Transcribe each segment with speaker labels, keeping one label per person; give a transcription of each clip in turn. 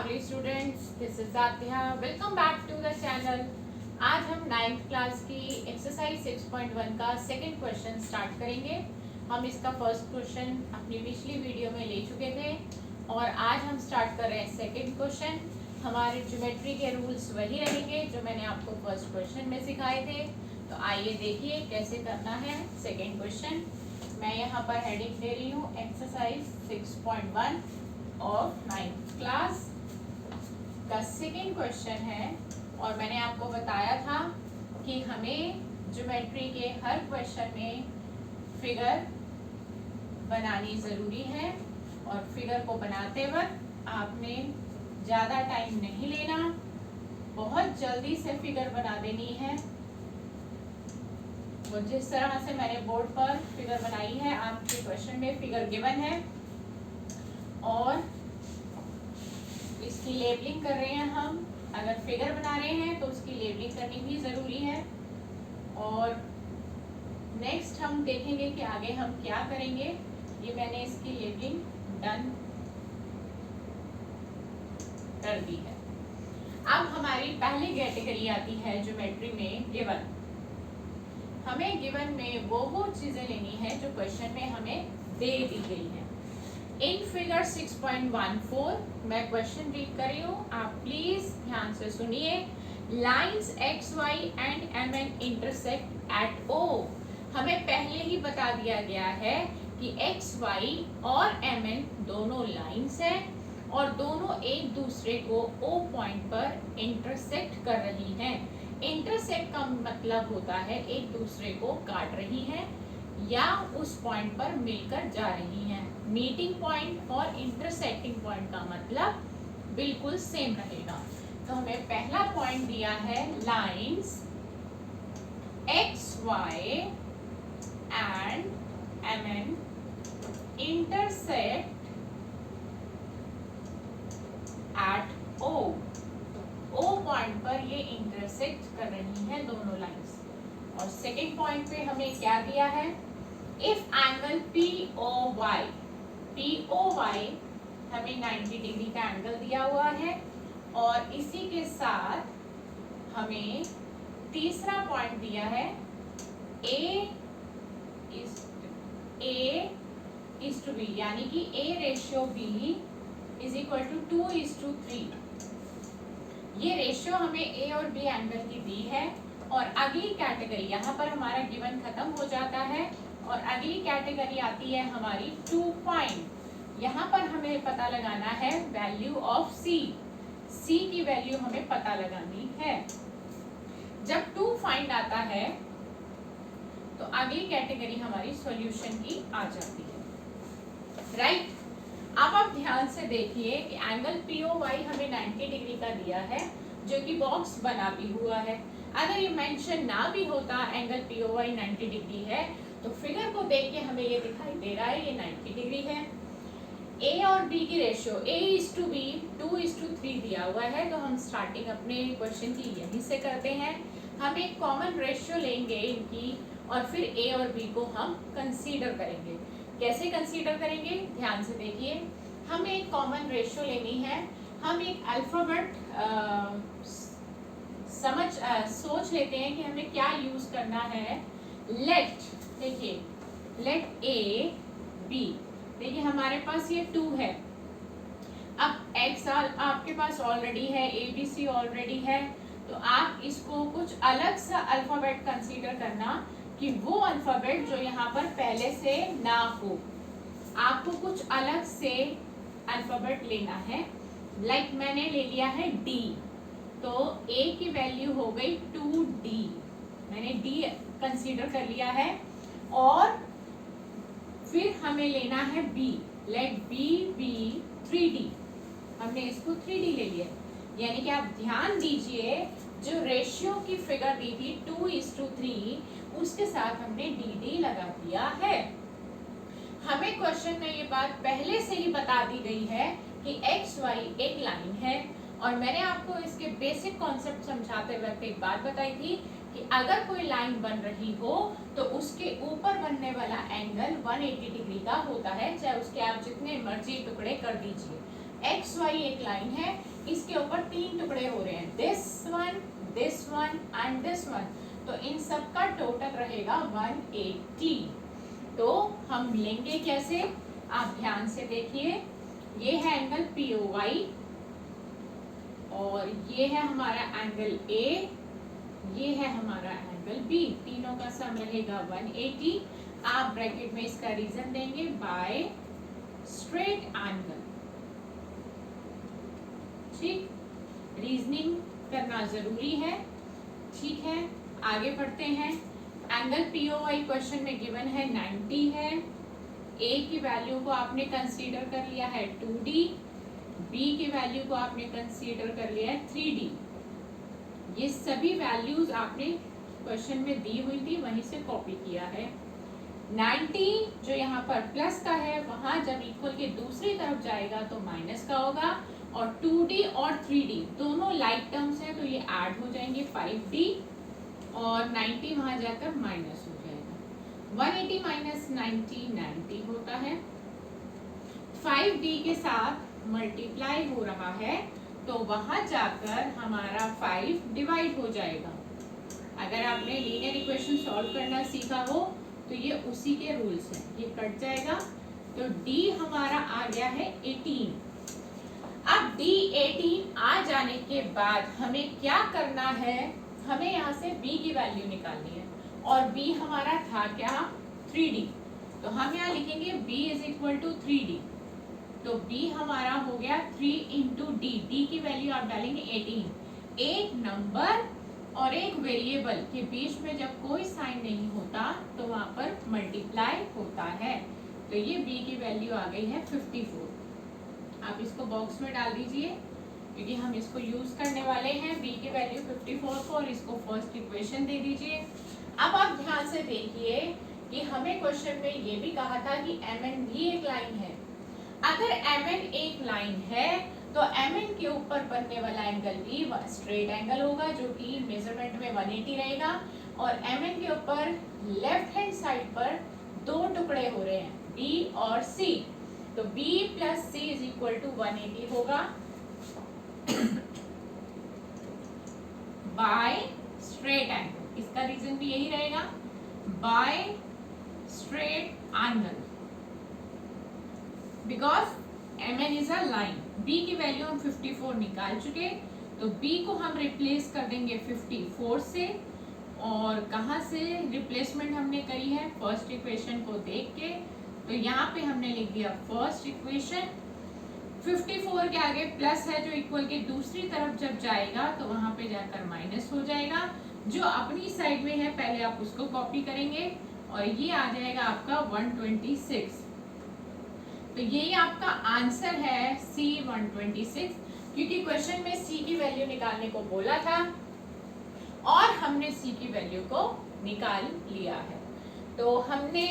Speaker 1: lovely students, this is Adhya. Welcome back to the channel. आज हम 9th class की exercise 6.1 का second question start करेंगे। हम इसका फर्स्ट क्वेश्चन अपनी पिछली वीडियो में ले चुके थे और आज हम स्टार्ट कर रहे हैं सेकंड क्वेश्चन। हमारे ज्योमेट्री के रूल्स वही रहेंगे जो मैंने आपको फर्स्ट क्वेश्चन में सिखाए थे। तो आइए देखिए कैसे करना है सेकंड क्वेश्चन। मैं यहाँ पर हेडिंग दे रही हूँ एक्सरसाइज 6.1 ऑफ 9th क्लास का सेकेंड क्वेश्चन है। और मैंने आपको बताया था कि हमें ज्योमेट्री के हर क्वेश्चन में फिगर बनानी ज़रूरी है और फिगर को बनाते वक्त आपने ज़्यादा टाइम नहीं लेना, बहुत जल्दी से फिगर बना देनी है। वो जिस तरह से मैंने बोर्ड पर फिगर बनाई है आपके क्वेश्चन में फिगर गिवन है और इसकी लेबलिंग कर रहे हैं हम। अगर फिगर बना रहे हैं तो उसकी लेबलिंग करनी भी ज़रूरी है। और नेक्स्ट हम देखेंगे कि आगे हम क्या करेंगे। ये मैंने इसकी लेबलिंग डन कर दी है। अब हमारी पहली कैटेगरी आती है ज्योमेट्री में गिवन। हमें गिवन में वो चीज़ें लेनी है जो क्वेश्चन में हमें दे दी गई है। इन फिगर 6.14 मैं क्वेश्चन रीड कर रही हूँ, आप प्लीज ध्यान से सुनिए। Lines X Y and M N intersect at O. हमें पहले ही बता दिया गया है कि एक्स वाई और एम एन दोनों लाइंस हैं और दोनों एक दूसरे को ओ पॉइंट पर इंटरसेक्ट कर रही हैं। इंटरसेक्ट का मतलब होता है एक दूसरे को काट रही हैं या उस पॉइंट पर मिलकर जा रही हैं। मीटिंग पॉइंट और इंटरसेक्टिंग पॉइंट का मतलब बिल्कुल सेम रहेगा। तो हमें पहला पॉइंट दिया है lines X Y and M N intersect at O. O point पर ये इंटरसेक्ट कर रही हैं दोनों लाइंस। और सेकेंड पॉइंट पे हमें क्या दिया है, if angle P O Y हमें 90 डिग्री का एंगल दिया हुआ है। और इसी के साथ हमें तीसरा पॉइंट दिया है ए इज टू बी, यानी कि A ratio B is equal to 2:3। ये रेशियो हमें A और B एंगल की दी है। और अगली कैटेगरी, यहाँ पर हमारा गिवन खत्म हो जाता है और अगली कैटेगरी आती है हमारी टू फाइंड। यहाँ पर हमें पता लगाना है वैल्यू ऑफ C की वैल्यू हमें पता लगानी है। जब टू फाइंड आता है तो अगली कैटेगरी हमारी सॉल्यूशन की आ जाती है, राइट। अब आप ध्यान से देखिए कि एंगल POY हमें 90 डिग्री का दिया है जो कि बॉक्स बना भी हुआ है। अगर ये मेंशन ना भी होता एंगल POY 90 डिग्री है तो फिगर को देख के हमें ये दिखाई दे रहा है ये 90 डिग्री है। A और B की रेशियो A:B 2:3 दिया हुआ है। तो हम स्टार्टिंग अपने क्वेश्चन की यहीं से करते हैं। हम एक कॉमन रेशियो लेंगे इनकी और फिर A और B को हम कंसीडर करेंगे। कैसे कंसीडर करेंगे, ध्यान से देखिए। हमें एक कॉमन रेशियो लेनी है। हम एक अल्फाबेट सोच लेते हैं कि हमें क्या यूज करना है। लेट, देखिए, लेट A B, देखिए हमारे पास ये 2 है। अब X आपके पास ऑलरेडी है, ABC ऑलरेडी है। तो आप इसको कुछ अलग सा अल्फाबेट कंसीडर करना कि वो अल्फाबेट जो यहाँ पर पहले से ना हो। आपको कुछ अलग से अल्फाबेट लेना है। लाइक मैंने ले लिया है D, तो A की वैल्यू हो गई 2D। मैंने D कंसीडर कर लिया है। और फिर हमें लेना है B, late B be 3D। हमने इसको 3D ले लिया। यानी कि आप ध्यान दीजिए जो रेशियो की फिगर दी थी 2:3 उसके साथ हमने DD लगा दिया है। हमें क्वेश्चन में ये बात पहले से ही बता दी गई है कि XY एक लाइन है। और मैंने आपको इसके बेसिक कॉन्सेप्ट समझाते वक्त एक बात बताई थी कि अगर कोई लाइन बन रही हो तो उसके ऊपर बनने वाला एंगल 180 डिग्री का होता है, चाहे उसके आप जितने मर्जी टुकड़े कर दीजिए। XY एक लाइन है, इसके ऊपर 3 टुकड़े हो रहे हैं, this one and this one, तो इन सब का टोटल रहेगा 180। तो हम लेंगे कैसे, आप ध्यान से देखिए, ये है एंगल POY और ये है हमारा एंगल A, ये है हमारा एंगल B, तीनों का सम रहेगा 180। आप ब्रैकेट में इसका रीजन देंगे बाय स्ट्रेट एंगल। ठीक, रीजनिंग करना जरूरी है। ठीक है, आगे बढ़ते हैं। एंगल POY क्वेश्चन में गिवन है 90 है। A की वैल्यू को आपने कंसीडर कर लिया है 2D, B की वैल्यू को आपने कंसीडर कर लिया है 3D। ये सभी वैल्यूज आपने क्वेश्चन में दी हुई थी, वहीं से कॉपी किया है। 90 जो यहाँ पर प्लस का है, वहां जब इक्वल के दूसरी तरफ जाएगा तो माइनस का होगा, और 2D और 3D दोनों लाइक टर्म्स हैं तो ये ऐड हो जाएंगे 5D, और 90 वहां जाकर माइनस हो जाएगा। 180 माइनस 90 90 होता है। 5D के साथ मल्टीप्लाई हो रहा है तो वहां जाकर हमारा 5 डिवाइड हो जाएगा। अगर आपने लीनियर इक्वेशन सॉल्व करना सीखा हो तो ये उसी के रूल्स हैं, ये कट जाएगा। तो D हमारा आ गया है 18। अब D 18 आ जाने के बाद हमें क्या करना है, हमें यहाँ से B की वैल्यू निकालनी है, और B हमारा था क्या 3D, तो हम यहाँ लिखेंगे B is equal to 3D। तो B हमारा हो गया 3 इंटू D, D की वैल्यू आप डालेंगे 18। एक नंबर और एक वेरिएबल के बीच में जब कोई साइन नहीं होता तो वहां पर मल्टीप्लाई होता है, तो ये B की वैल्यू आ गई है 54। आप इसको बॉक्स में डाल दीजिए क्योंकि हम इसको यूज करने वाले हैं। B की वैल्यू 54 को, और इसको फर्स्ट इक्वेशन दे दीजिए। अब आप ध्यान से देखिए कि हमें क्वेश्चन में ये भी कहा था कि MN भी एक लाइन है। अगर MN एक लाइन है तो MN के ऊपर बनने वाला एंगल भी स्ट्रेट एंगल होगा, जो कि मेजरमेंट में 180 रहेगा, और MN के ऊपर लेफ्ट हैंड साइड पर दो टुकड़े हो रहे हैं B और C, तो B plus C is equal to 180 होगा बाय स्ट्रेट एंगल। इसका रीजन भी यही रहेगा, by straight angle, because MN इज अ लाइन। B की वैल्यू हम 54 निकाल चुके, तो B को हम रिप्लेस कर देंगे 54 से, और कहाँ से रिप्लेसमेंट हमने करी है, फर्स्ट इक्वेशन को देख के। तो यहाँ पे हमने लिख दिया फर्स्ट इक्वेशन, 54 के आगे प्लस है जो इक्वल के दूसरी तरफ जब जाएगा तो वहां पे जाकर माइनस हो जाएगा। जो अपनी साइड में है पहले आप उसको कॉपी करेंगे, और ये आ जाएगा आपका 126। तो यही आपका आंसर है C 126, क्योंकि क्वेश्चन में C की वैल्यू निकालने को बोला था और हमने C की वैल्यू को निकाल लिया है। तो हमने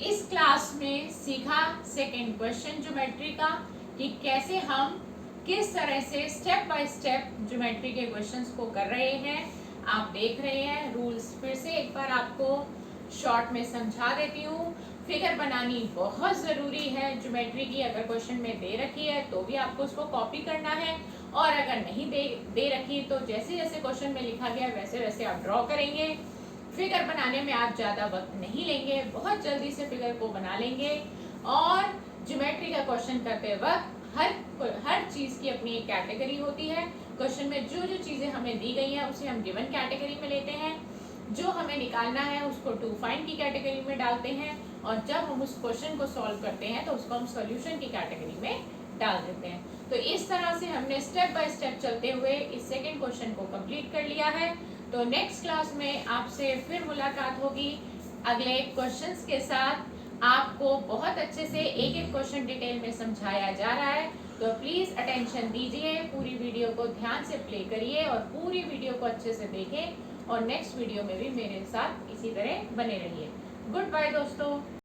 Speaker 1: इस क्लास में सीखा सेकेंड क्वेश्चन ज्योमेट्री का, कि कैसे हम किस तरह से स्टेप बाय स्टेप ज्योमेट्री के क्वेश्चंस को कर रहे हैं। आप देख रहे हैं रूल्स, फिर से एक बार आपको शॉर्ट में समझा देती हूँ। फिगर बनानी बहुत ज़रूरी है ज्योमेट्री की, अगर क्वेश्चन में दे रखी है तो भी आपको उसको कॉपी करना है, और अगर नहीं दे रखी तो जैसे जैसे क्वेश्चन में लिखा गया वैसे वैसे आप ड्रॉ करेंगे। फिगर बनाने में आप ज़्यादा वक्त नहीं लेंगे, बहुत जल्दी से फिगर को बना लेंगे। और ज्योमेट्री का क्वेश्चन करते वक्त हर चीज़ की अपनी एक कैटेगरी होती है। क्वेश्चन में जो जो चीज़ें हमें दी गई हैं उसे हम गिवन कैटेगरी में लेते हैं, जो हमें निकालना है उसको टू फाइंड की कैटेगरी में डालते हैं, और जब हम उस क्वेश्चन को सॉल्व करते हैं तो उसको हम सॉल्यूशन की कैटेगरी में डाल देते हैं। तो इस तरह से हमने स्टेप बाय स्टेप चलते हुए इस सेकेंड क्वेश्चन को कंप्लीट कर लिया है। तो नेक्स्ट क्लास में आपसे फिर मुलाकात होगी अगले क्वेश्चंस के साथ। आपको बहुत अच्छे से एक एक क्वेश्चन डिटेल में समझाया जा रहा है, तो प्लीज़ अटेंशन दीजिए, पूरी वीडियो को ध्यान से प्ले करिए और पूरी वीडियो को अच्छे से देखें, और नेक्स्ट वीडियो में भी मेरे साथ इसी तरह बने रहिए। गुड बाय दोस्तों।